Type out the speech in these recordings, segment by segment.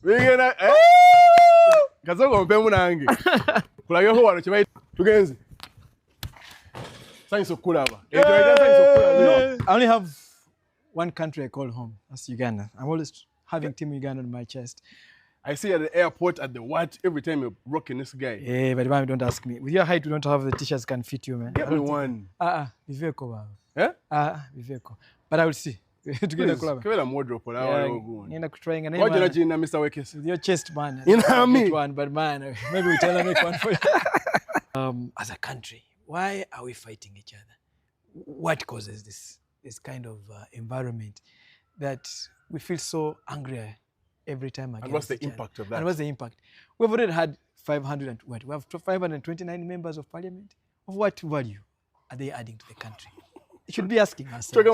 Bigena Kazogo mpe munange. Kulageho wano chibayi tugenze. Science okulaba. I only have one country I call home. That's Uganda. I'm always having Team Uganda on my chest. I see you at the airport at the what every time you're rocking this guy. Yeah, but man, don't ask me. With your height, you don't have the t-shirts can fit you, man. Get me one. Viveko. Eh? Viveko. But I will see. Together club. Kevela wardrobe for that one. You're trying and what you not in Mr. Wekes? With your chest, man. You know what I mean? One, but man, maybe we tell make one for you. As a country, why are we fighting each other? What causes this kind of environment that we feel so angry every time against and what's the each other? impact of that? And what's the impact? We've already had 500 and what? We have 529 members of parliament. Of what value are they adding to the country? You should be asking ourselves.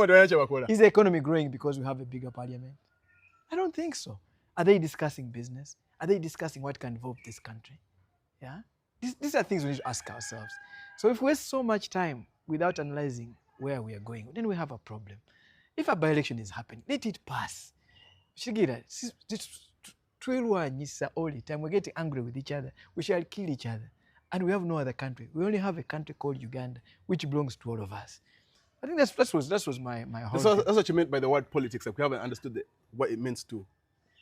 Is the economy growing because we have a bigger parliament? I don't think so. Are they discussing business? Are they discussing what can help this country? Yeah? These are things we need to ask ourselves. So if we waste so much time without analyzing where we are going, then we have a problem. If a by-election is happening, let it pass. All the time we're getting angry with each other. We shall kill each other. And we have no other country. We only have a country called Uganda, which belongs to all of us. I think that was my whole thing. That's what you meant by the word politics. Like we haven't understood what it means to.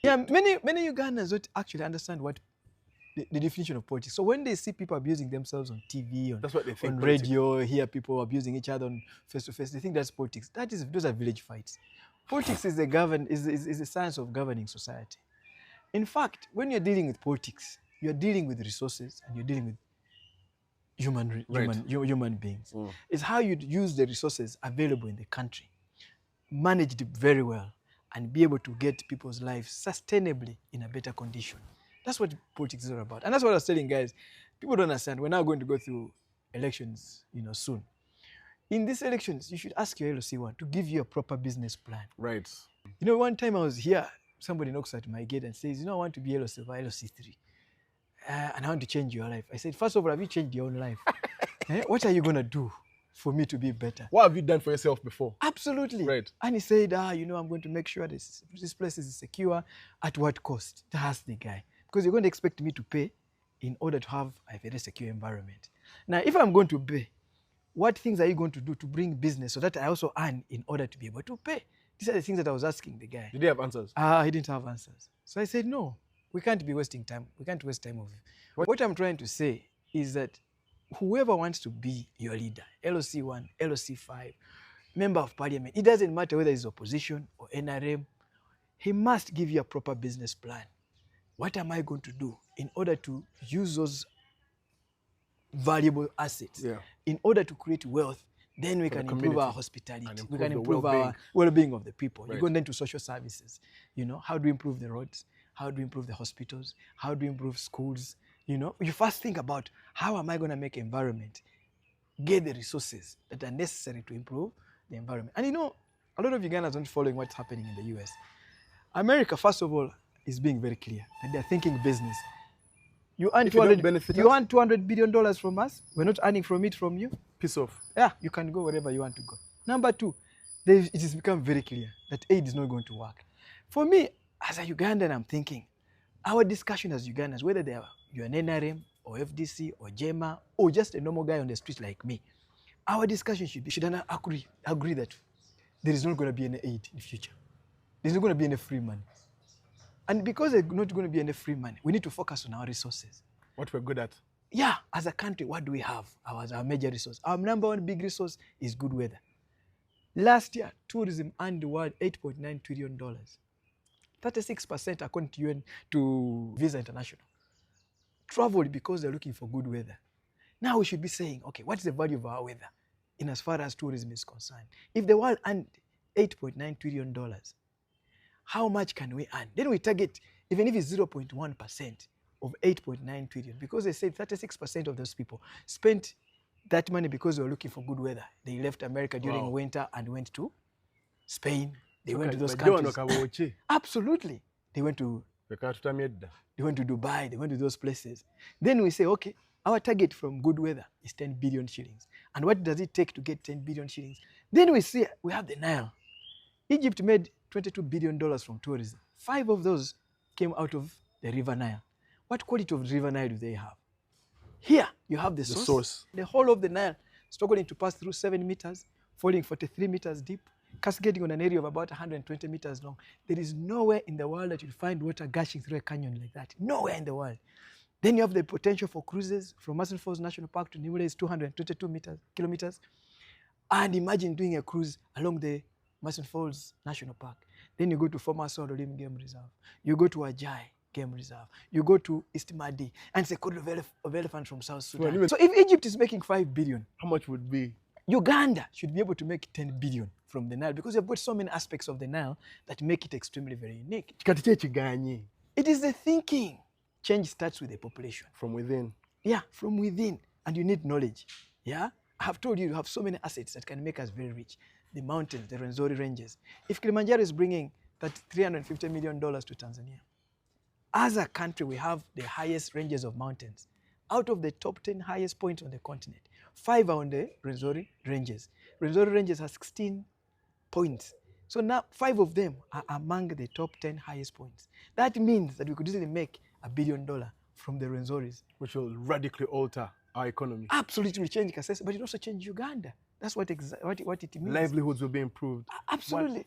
Yeah, many Ugandans don't actually understand what the definition of politics. So when they see people abusing themselves on TV, that's what they think on radio, hear people abusing each other on face-to-face, they think that's politics. Those are village fights. Politics is the science of governing society. In fact, when you're dealing with politics, you're dealing with resources and you're dealing with human beings. It's how you use the resources available in the country, manage it very well, and be able to get people's lives sustainably in a better condition. That's what politics is all about. And that's what I was telling guys. People don't understand. We're now going to go through elections, soon. In these elections, you should ask your LOC1 to give you a proper business plan. Right. One time I was here, somebody knocks at my gate and says, I want to be LOC5, LOC3. And I want to change your life. I said, first of all, have you changed your own life? What are you going to do for me to be better? What have you done for yourself before? Absolutely. Right. And he said, I'm going to make sure this place is secure. At what cost? That's the guy. Because you're going to expect me to pay in order to have a very secure environment. Now, if I'm going to pay, what things are you going to do to bring business so that I also earn in order to be able to pay? These are the things that I was asking the guy. Did he have answers? He didn't have answers. So I said, no, we can't be wasting time. We can't waste time of you. What I'm trying to say is that whoever wants to be your leader, LOC1, LOC5, member of parliament, it doesn't matter whether it's opposition or NRM, he must give you a proper business plan. What am I going to do in order to use those valuable assets in order to create wealth? Then we can improve our hospitality. We can improve our well-being of the people. Right. You go then to social services. How do we improve the roads? How do we improve the hospitals? How do we improve schools? You first think about how am I going to make environment, get the resources that are necessary to improve the environment. And a lot of Ugandans aren't following what's happening in the US. America, first of all, is being very clear that they're thinking business. You earn $200 billion from us. We're not earning from it from you. Piss off. Yeah, you can go wherever you want to go. Number two, it has become very clear that aid is not going to work. For me, as a Ugandan, I'm thinking, our discussion as Ugandans, whether you're an NRM or FDC or JEMA or just a normal guy on the street like me, our discussion should agree that there is not going to be any aid in the future. There's not going to be any free money. And because there's not going to be any free money, we need to focus on our resources. What we're good at. Yeah, as a country, what do we have? Our major resource. Our number one big resource is good weather. Last year, tourism earned the world $8.9 trillion. 36% according to UN, to Visa International, traveled because they're looking for good weather. Now we should be saying, okay, what's the value of our weather in as far as tourism is concerned? If the world earned $8.9 trillion, how much can we earn? Then we target, even if it's 0.1% of 8.9 trillion, because they said 36% of those people spent that money because they were looking for good weather. They left America during winter and went to Spain. They went to those countries. Absolutely. They went to Dubai. They went to those places. Then we say, okay, our target from good weather is 10 billion shillings. And what does it take to get 10 billion shillings? Then we see we have the Nile. Egypt made $22 billion from tourism. 5 of those came out of the River Nile. What quality of River Nile do they have? Here, you have the source. The whole of the Nile struggling to pass through 7 meters, falling 43 meters deep, cascading on an area of about 120 meters long. There is nowhere in the world that you'll find water gushing through a canyon like that. Nowhere in the world. Then you have the potential for cruises from Mason Falls National Park to Nimule is 222 kilometers. And imagine doing a cruise along the Mason Falls National Park. Then you go to former Sorolim Game Reserve. You go to Ajai Game Reserve. You go to East Madi, and it's a corridor of elephants from South Sudan. Well, so if Egypt is making 5 billion, how much would be? Uganda should be able to make 10 billion from the Nile, because you've got so many aspects of the Nile that make it extremely very unique. It is the thinking. Change starts with the population. From within. Yeah, from within. And you need knowledge. Yeah? I have told you, you have so many assets that can make us very rich. The mountains, the Rwenzori ranges. If Kilimanjaro is bringing that $350 million to Tanzania, as a country, we have the highest ranges of mountains. Out of the top 10 highest points on the continent, 5 are on the Rwenzori ranges. Rwenzori ranges have 16 points. So now 5 of them are among the top 10 highest points. That means that we could easily make $1 billion from the Rwenzoris. Which will radically alter our economy. Absolutely change Kasese, but it also change Uganda. That's what it means. Livelihoods will be improved. Absolutely.